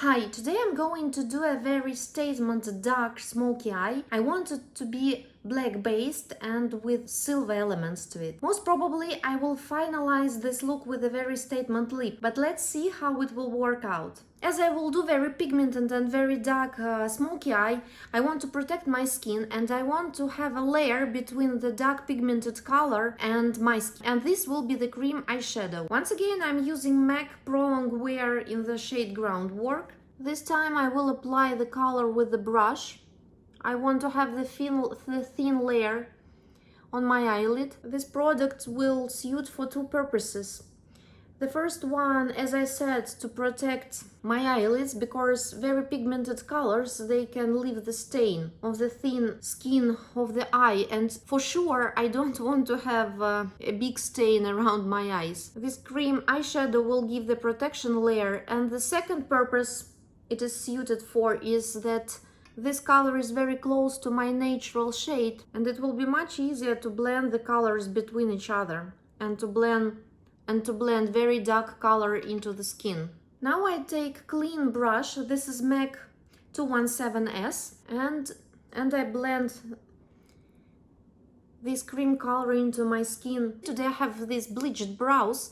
Hi, today I'm going to do a very statement dark smoky eye. I want it to be black based and with silver elements to it. Most probably I will finalize this look with a very statement lip, but let's see how it will work out. As I will do very pigmented and very dark smoky eye, I want to protect my skin and I want to have a layer between the dark pigmented color and my skin. And this will be the cream eyeshadow. Once again, I'm using MAC Pro Long Wear in the shade Groundwork. This time I will apply the color with the brush. I want to have the thin layer on my eyelid. This product will suit for two purposes. The first one, as I said, to protect my eyelids, because very pigmented colors, they can leave the stain of the thin skin of the eye, and for sure I don't want to have a big stain around my eyes. This cream eyeshadow will give the protection layer, and the second purpose it is suited for is that this color is very close to my natural shade, and it will be much easier to blend the colors between each other and to blend very dark color into the skin. Now I take clean brush, this is MAC 217S, and I blend this cream color into my skin. Today I have these bleached brows.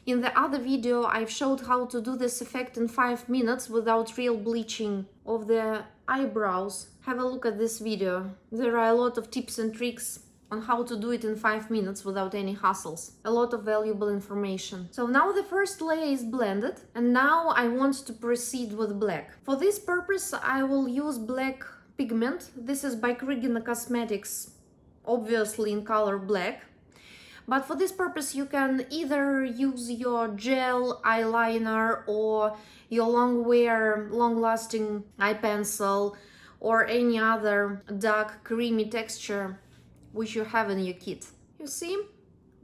In the other video I've showed how to do this effect in 5 minutes without real bleaching of the eyebrows. Have a look at this video. There are a lot of tips and tricks on how to do it in 5 minutes without any hassles. A lot of valuable information. So now the first layer is blended, and now I want to proceed with black. For this purpose I will use black pigment. This is by Kriegina Cosmetics, obviously in color black. But for this purpose you can either use your gel eyeliner or your long-lasting eye pencil or any other dark creamy texture which you have in your kit. You see,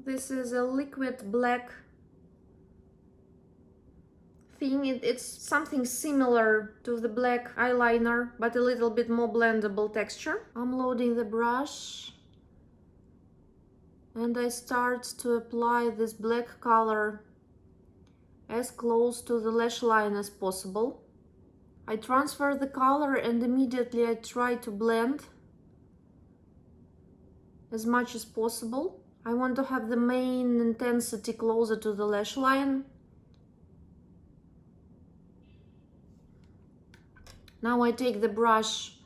this is a liquid black thing. It's something similar to the black eyeliner, but a little bit more blendable texture. I'm loading the brush and I start to apply this black color as close to the lash line as possible. I transfer the color and immediately I try to blend as much as possible. I want to have the main intensity closer to the lash line. Now I take the brush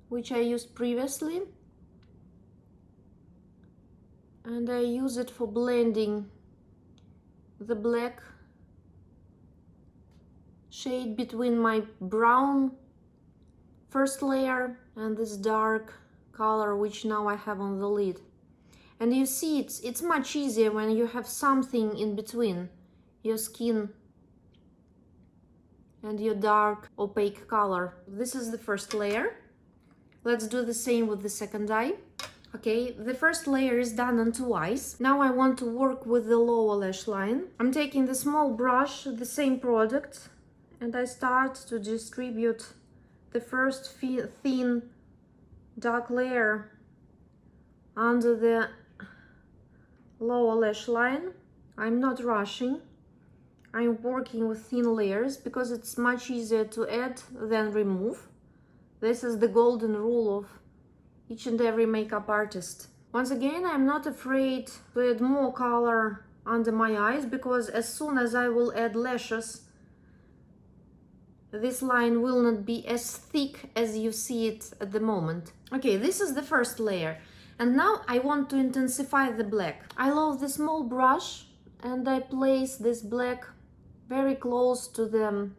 which I used previously and I use it for blending the black shade between my brown first layer and this dark color which now I have on the lid. And you see, it's much easier when you have something in between your skin and your dark opaque color. This is the first layer. Let's do the same with the second eye. Okay, the first layer is done on two eyes. Now I want to work with the lower lash line. I'm taking the small brush, the same product, and I start to distribute the first thin dark layer under the lower lash line. I'm not rushing. I'm working with thin layers because it's much easier to add than remove. This is the golden rule of each and every makeup artist. Once again, I'm not afraid to add more color under my eyes, because as soon as I will add lashes, this line will not be as thick as you see it at the moment. Okay, this is the first layer. And now I want to intensify the black. I love the small brush and I place this black very close to the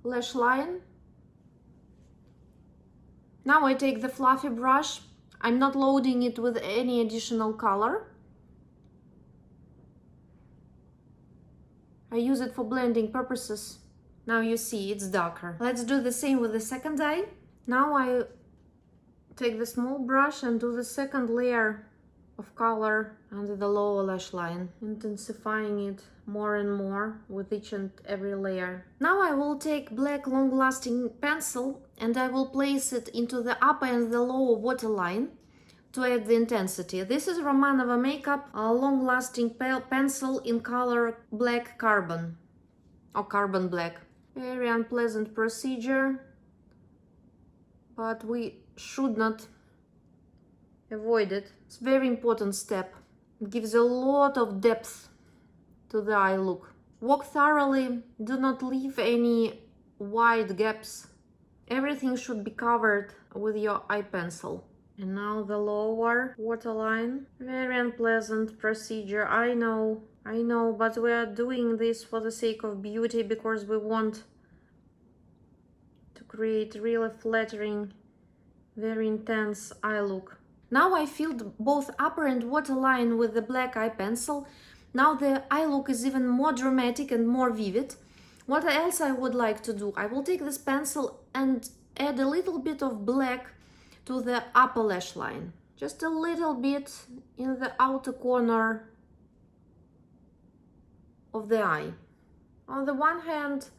lash line. Now I take the fluffy brush. I'm not loading it with any additional color. I use it for blending purposes. Now you see it's darker. Let's do the same with the second eye. Now I take the small brush and do the second layer of color under the lower lash line, intensifying it more and more with each and every layer. Now I will take black long-lasting pencil and I will place it into the upper and the lower waterline to add the intensity. This is Romanova Makeup long-lasting pencil in color Black Carbon. or carbon black. Very unpleasant procedure, but we should not avoid it. It's a very important step. It gives a lot of depth to the eye look. Work thoroughly, do not leave any wide gaps. Everything should be covered with your eye pencil. And now the lower waterline. Very unpleasant procedure, I know, but we are doing this for the sake of beauty, because we want to create really flattering, very intense eye look. Now I filled both upper and waterline with the black eye pencil. Now the eye look is even more dramatic and more vivid. What else I would like to do? I will take this pencil and add a little bit of black to the upper lash line. Just a little bit in the outer corner of the eye. On the one hand,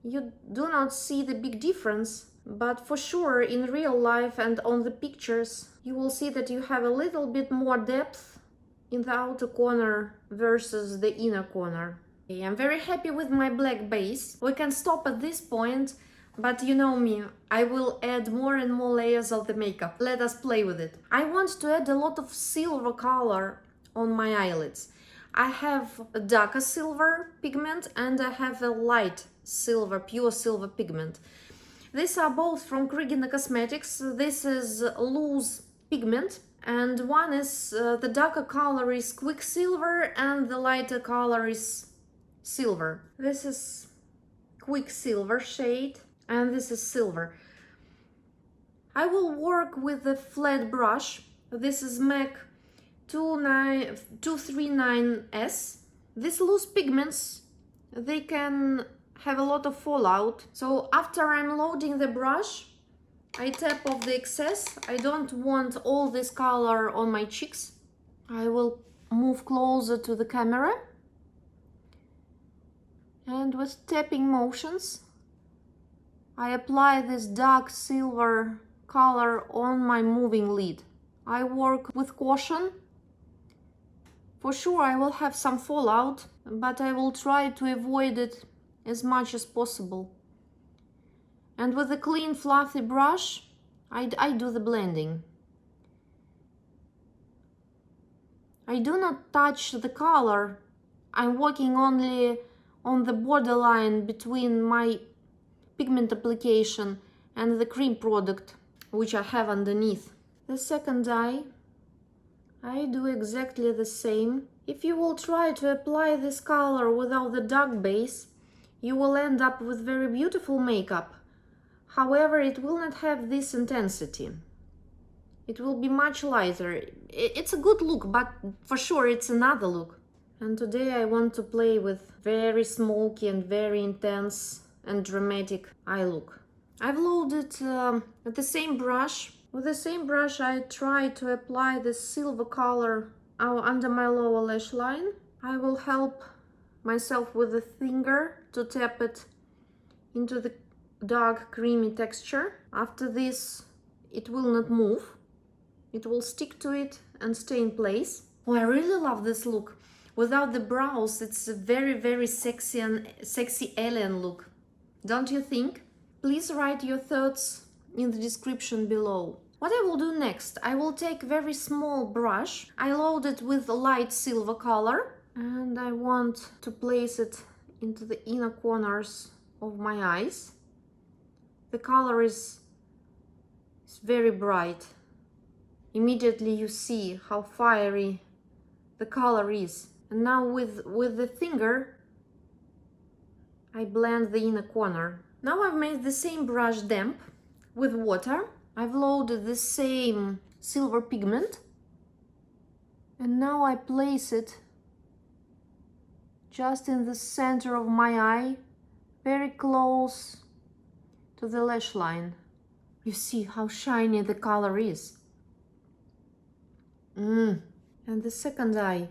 you do not see the big difference, but for sure in real life and on the pictures, you will see that you have a little bit more depth in the outer corner versus the inner corner. Okay, I'm very happy with my black base. We can stop at this point, but you know me, I will add more and more layers of the makeup. Let us play with it. I want to add a lot of silver color on my eyelids. I have a darker silver pigment and I have a light silver, pure silver pigment. These are both from Kriegina Cosmetics. This is loose pigment, and one is the darker color is Quicksilver and the lighter color is silver. This is Quicksilver shade and this is silver. I will work with a flat brush. This is MAC 239S. These loose pigments, they can have a lot of fallout. So after I'm loading the brush, I tap off the excess. I don't want all this color on my cheeks. I will move closer to the camera. And with tapping motions, I apply this dark silver color on my moving lid. I work with caution. For sure I will have some fallout, but I will try to avoid it as much as possible. And with a clean fluffy brush, I do the blending. I do not touch the color. I'm working only on the borderline between my pigment application and the cream product which I have underneath. The second eye, I do exactly the same. If you will try to apply this color without the dark base, you will end up with very beautiful makeup. However, it will not have this intensity. It will be much lighter. It's a good look, but for sure it's another look. And today I want to play with very smoky and very intense and dramatic eye look. I've loaded the same brush. With the same brush I try to apply this silver color under my lower lash line. I will help myself with the finger to tap it into the dark creamy texture. After this, it will not move. It will stick to it and stay in place. Oh, I really love this look. Without the brows, it's a very, very sexy and sexy alien look. Don't you think? Please write your thoughts in the description below. What I will do next, I will take a very small brush. I load it with a light silver color and I want to place it into the inner corners of my eyes. The color is very bright. Immediately you see how fiery the color is. And now with the finger, I blend the inner corner. Now I've made the same brush damp with water. I've loaded the same silver pigment. And now I place it just in the center of my eye, very close to the lash line. You see how shiny the color is. And the second eye.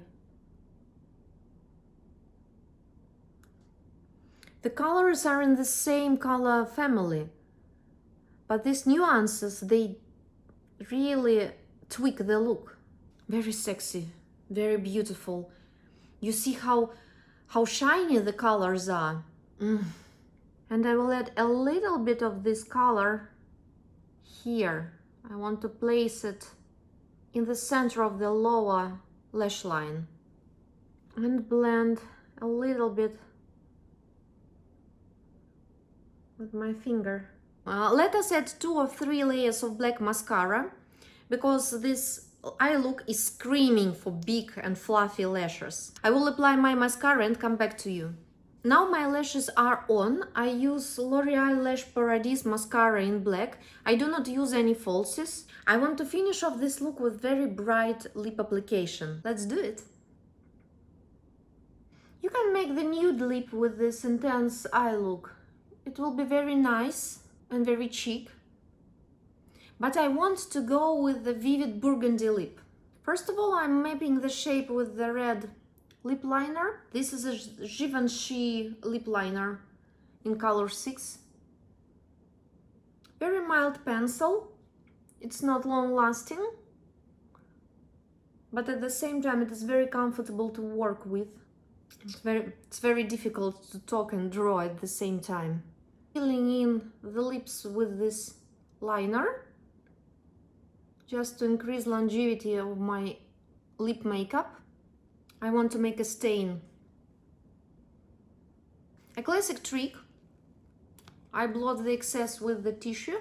The colors are in the same color family, but these nuances, they really tweak the look. Very sexy, very beautiful. You see how how shiny the colors are. And I will add a little bit of this color here. I want to place it in the center of the lower lash line and blend a little bit with my finger. Let us add 2 or 3 layers of black mascara, because this eye look is screaming for big and fluffy lashes. I will apply my mascara and come back to you. Now my lashes are on. I use L'Oreal Lash Paradise mascara in black. I do not use any falsies. I want to finish off this look with very bright lip application. Let's do it. You can make the nude lip with this intense eye look. It will be very nice and very chic. But I want to go with the vivid burgundy lip. First of all, I'm mapping the shape with the red lip liner. This is a Givenchy lip liner in color 6. Very mild pencil. It's not long lasting, but at the same time it is very comfortable to work with. It's very difficult to talk and draw at the same time. Filling in the lips with this liner, just to increase longevity of my lip makeup. I want to make a stain. A classic trick. I blot the excess with the tissue.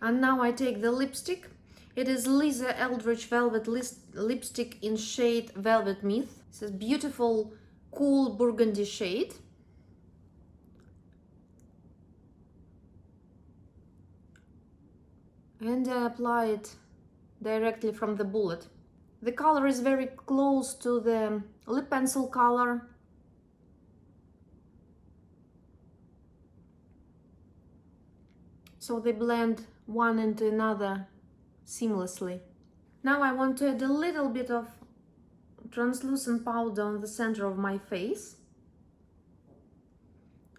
And now I take the lipstick. It is Lisa Eldridge Velvet Lipstick in shade Velvet Myth. It's a beautiful, cool burgundy shade. And I apply it directly from the bullet. The color is very close to the lip pencil color. So they blend one into another seamlessly. Now I want to add a little bit of translucent powder on the center of my face.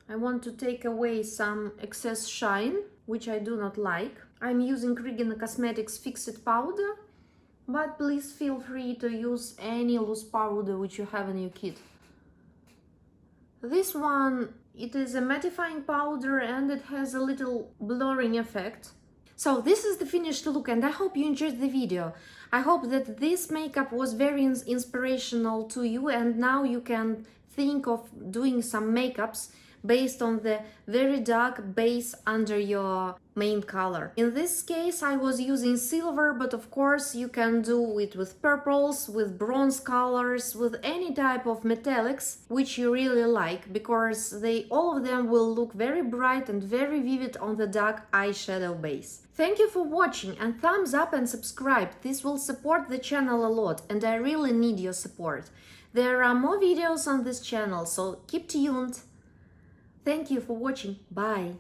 I want to take away some excess shine, which I do not like. I'm using Krigen Cosmetics Fix It powder, but please feel free to use any loose powder which you have in your kit. This one, it is a mattifying powder and it has a little blurring effect. So this is the finished look, and I hope you enjoyed the video. I hope that this makeup was very inspirational to you, and now you can think of doing some makeups based on the very dark base under your main color. In this case I was using silver, but of course you can do it with purples, with bronze colors, with any type of metallics which you really like, because all of them will look very bright and very vivid on the dark eyeshadow base. Thank you for watching, and thumbs up and subscribe. This will support the channel a lot, and I really need your support. There are more videos on this channel, so keep tuned. Thank you for watching. Bye!